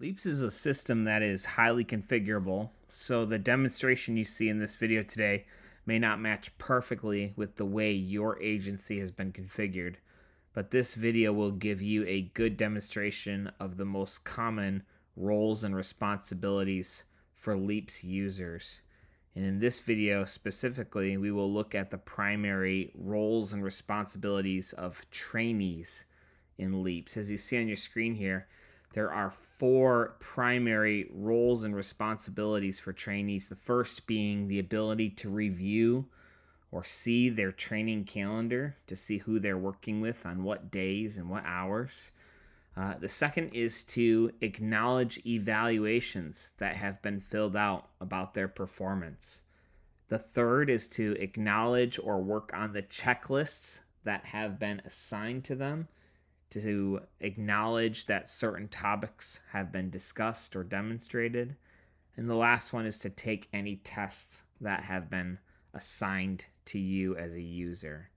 LEAPS is a system that is highly configurable, so the demonstration you see in this video today may not match perfectly with the way your agency has been configured, but this video will give you a good demonstration of the most common roles and responsibilities for LEAPS users. And in this video specifically, we will look at the primary roles and responsibilities of trainees in LEAPS. As you see on your screen here, there are four primary roles and responsibilities for trainees. The first being the ability to review or see their training calendar to see who they're working with on what days and what hours. The second is to acknowledge evaluations that have been filled out about their performance. The third is to acknowledge or work on the checklists that have been assigned to them, to acknowledge that certain topics have been discussed or demonstrated. And the last one is to take any tests that have been assigned to you as a user.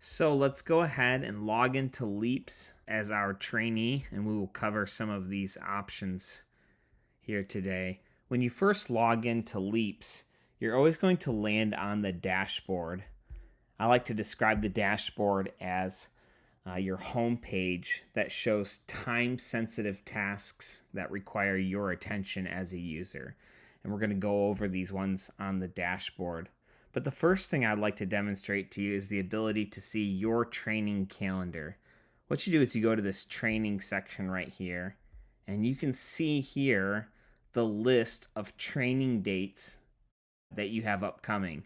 So let's go ahead and log into LEAPS as our trainee, and we will cover some of these options here today. When you first log into LEAPS, you're always going to land on the dashboard. I like to describe the dashboard as your home page that shows time-sensitive tasks that require your attention as a user. And we're going to go over these ones on the dashboard. But the first thing I'd like to demonstrate to you is the ability to see your training calendar. What you do is you go to this training section right here, and you can see here the list of training dates that you have upcoming.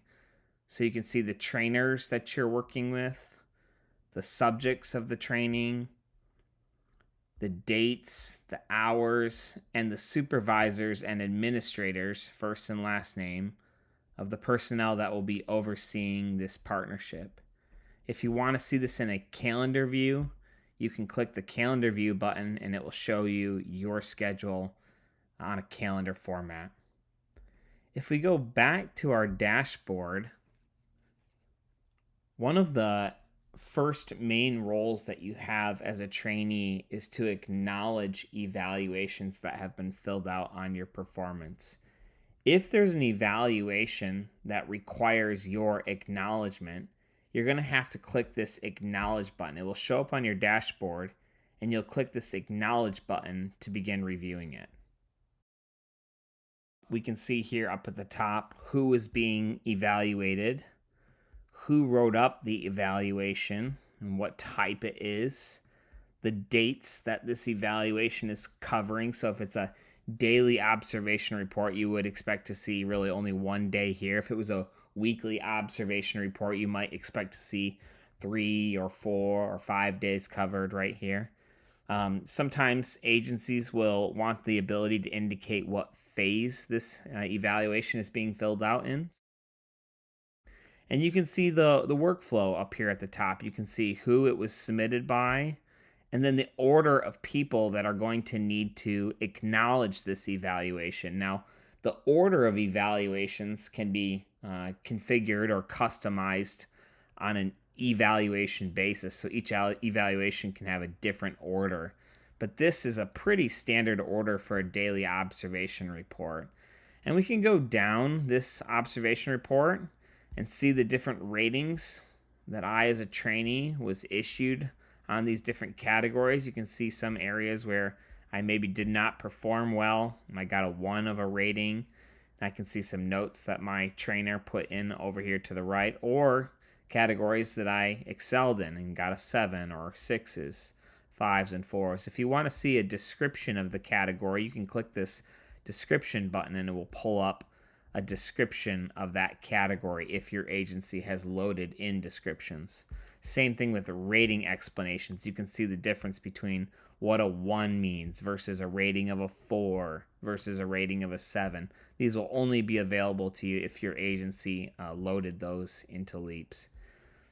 So you can see the trainers that you're working with, the subjects of the training, the dates, the hours, and the supervisors and administrators, first and last name, of the personnel that will be overseeing this partnership. If you want to see this in a calendar view, you can click the calendar view button and it will show you your schedule on a calendar format. If we go back to our dashboard, one of the first main roles that you have as a trainee is to acknowledge evaluations that have been filled out on your performance. If there's an evaluation that requires your acknowledgement, you're going to have to click this acknowledge button. It will show up on your dashboard, and you'll click this acknowledge button to begin reviewing it. We can see here up at the top who is being evaluated, who wrote up the evaluation and what type it is, the dates that this evaluation is covering. So if it's a daily observation report, you would expect to see really only one day here. If it was a weekly observation report, you might expect to see 3 or 4 or 5 days covered right here. Sometimes agencies will want the ability to indicate what phase this evaluation is being filled out in. And you can see the workflow up here at the top. You can see who it was submitted by, and then the order of people that are going to need to acknowledge this evaluation. Now, the order of evaluations can be configured or customized on an evaluation basis. So each evaluation can have a different order. But this is a pretty standard order for a daily observation report. And we can go down this observation report and see the different ratings that I, as a trainee, was issued on these different categories. You can see some areas where I maybe did not perform well, and I got a 1 of a rating. I can see some notes that my trainer put in over here to the right, or categories that I excelled in and got a 7 or 6s, 5s, and 4s. If you want to see a description of the category, you can click this description button and it will pull up a description of that category if your agency has loaded in descriptions. Same thing with rating explanations. You can see the difference between what a 1 means versus a rating of a 4 versus a rating of a 7. These will only be available to you if your agency loaded those into LEAPS.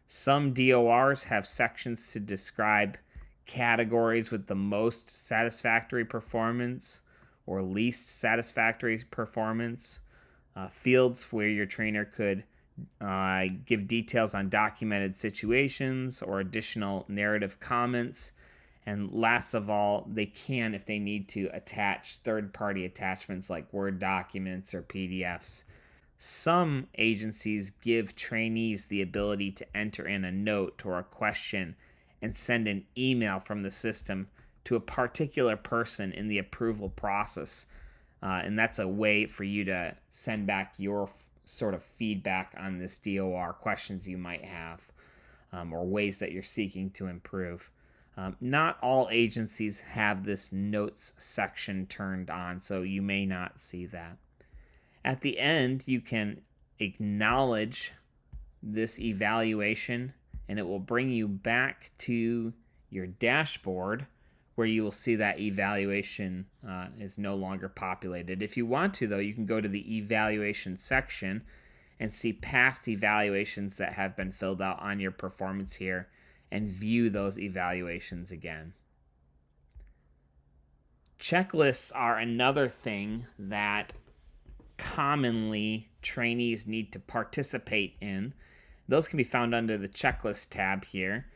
Some DORs have sections to describe categories with the most satisfactory performance or least satisfactory performance. Fields where your trainer could give details on documented situations or additional narrative comments, And last of all, they can, if they need to, attach third-party attachments like Word documents or PDFs. Some agencies give trainees the ability to enter in a note or a question and send an email from the system to a particular person in the approval process. And that's a way for you to send back your sort of feedback on this DOR, questions you might have, or ways that you're seeking to improve. Not all agencies have this notes section turned on, so you may not see that. At the end, you can acknowledge this evaluation, and it will bring you back to your dashboard where you will see that evaluation is no longer populated. If you want to, though, you can go to the evaluation section and see past evaluations that have been filled out on your performance here and view those evaluations again. Checklists are another thing that commonly trainees need to participate in. Those can be found under the checklist tab here.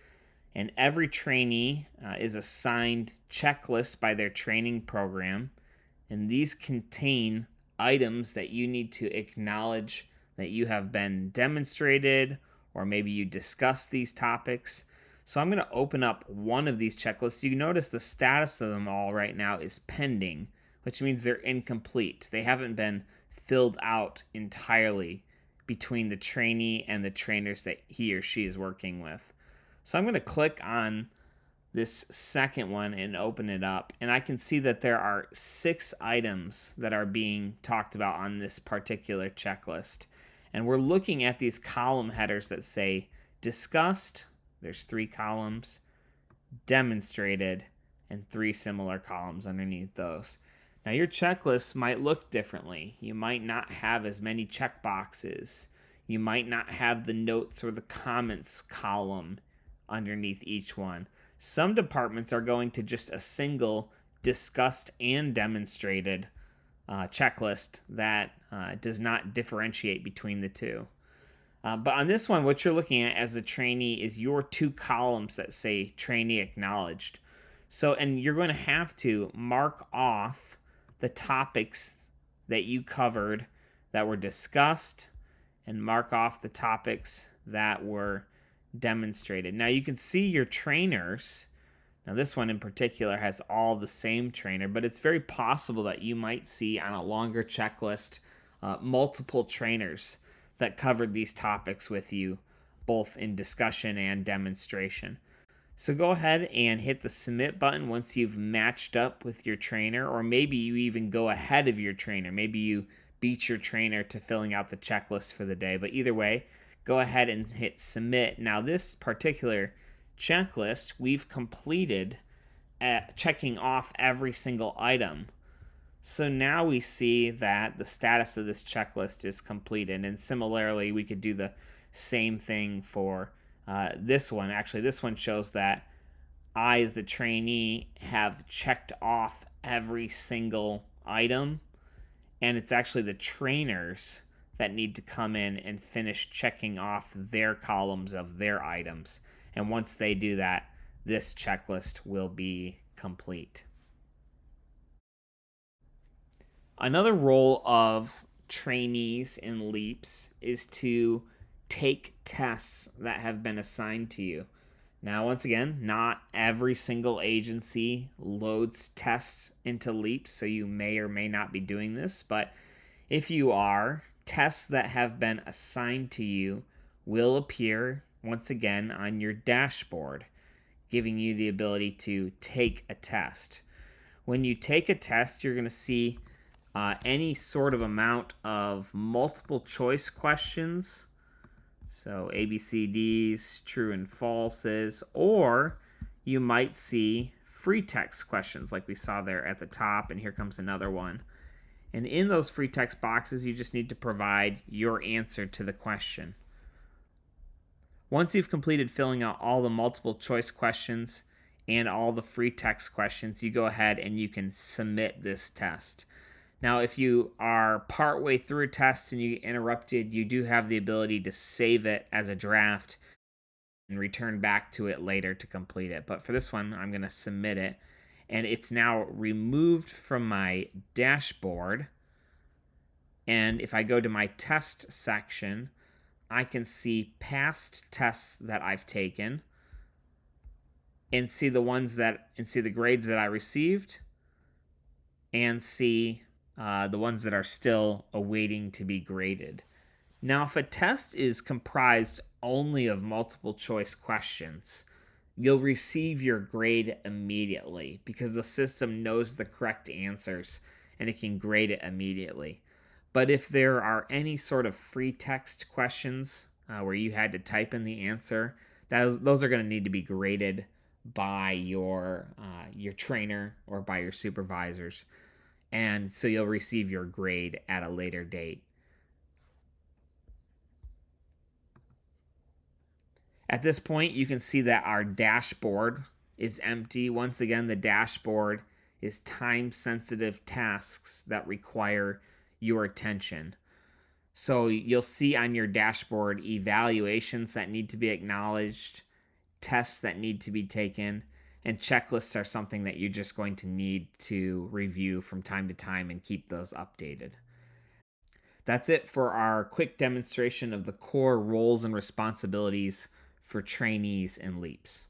And every trainee is assigned checklists by their training program. And these contain items that you need to acknowledge that you have been demonstrated, or maybe you discuss these topics. So I'm going to open up one of these checklists. You notice the status of them all right now is pending, which means they're incomplete. They haven't been filled out entirely between the trainee and the trainers that he or she is working with. So I'm going to click on this second one and open it up, and I can see that there are 6 items that are being talked about on this particular checklist. And we're looking at these column headers that say discussed, there's 3 columns, demonstrated, and 3 similar columns underneath those. Now your checklist might look differently. You might not have as many checkboxes. You might not have the notes or the comments column underneath each one. Some departments are going to just a single discussed and demonstrated checklist that does not differentiate between the two. But on this one, what you're looking at as a trainee is your 2 columns that say trainee acknowledged. So, and you're going to have to mark off the topics that you covered that were discussed and mark off the topics that were demonstrated. Now you can see your trainers. Now this one in particular has all the same trainer, but it's very possible that you might see on a longer checklist multiple trainers that covered these topics with you, both in discussion and demonstration. So go ahead and hit the submit button once you've matched up with your trainer, or maybe you even go ahead of your trainer. Maybe you beat your trainer to filling out the checklist for the day, but either way, go ahead and hit submit. Now this particular checklist, we've completed at checking off every single item. So now we see that the status of this checklist is completed, and similarly, we could do the same thing for this one. Actually, this one shows that I, as the trainee, have checked off every single item, and it's actually the trainers that need to come in and finish checking off their columns of their items. And once they do that, this checklist will be complete. Another role of trainees in LEAPS is to take tests that have been assigned to you. Now, once again, not every single agency loads tests into LEAPS, so you may or may not be doing this, but if you are, tests that have been assigned to you will appear once again on your dashboard, giving you the ability to take a test. When you take a test, you're going to see any sort of amount of multiple choice questions, so ABCDs, true and falses, or you might see free text questions like we saw there at the top, and here comes another one. And in those free text boxes, you just need to provide your answer to the question. Once you've completed filling out all the multiple choice questions and all the free text questions, you go ahead and you can submit this test. Now, if you are partway through a test and you get interrupted, you do have the ability to save it as a draft and return back to it later to complete it. But for this one, I'm going to submit it. And it's now removed from my dashboard. And if I go to my test section, I can see past tests that I've taken and see the grades that I received, and see the ones that are still awaiting to be graded. Now, if a test is comprised only of multiple choice questions, you'll receive your grade immediately because the system knows the correct answers and it can grade it immediately. But if there are any sort of free text questions where you had to type in the answer, those are going to need to be graded by your trainer or by your supervisors. And so you'll receive your grade at a later date. At this point, you can see that our dashboard is empty. Once again, the dashboard is time-sensitive tasks that require your attention. So you'll see on your dashboard evaluations that need to be acknowledged, tests that need to be taken, and checklists are something that you're just going to need to review from time to time and keep those updated. That's it for our quick demonstration of the core roles and responsibilities for trainees in LEAPS.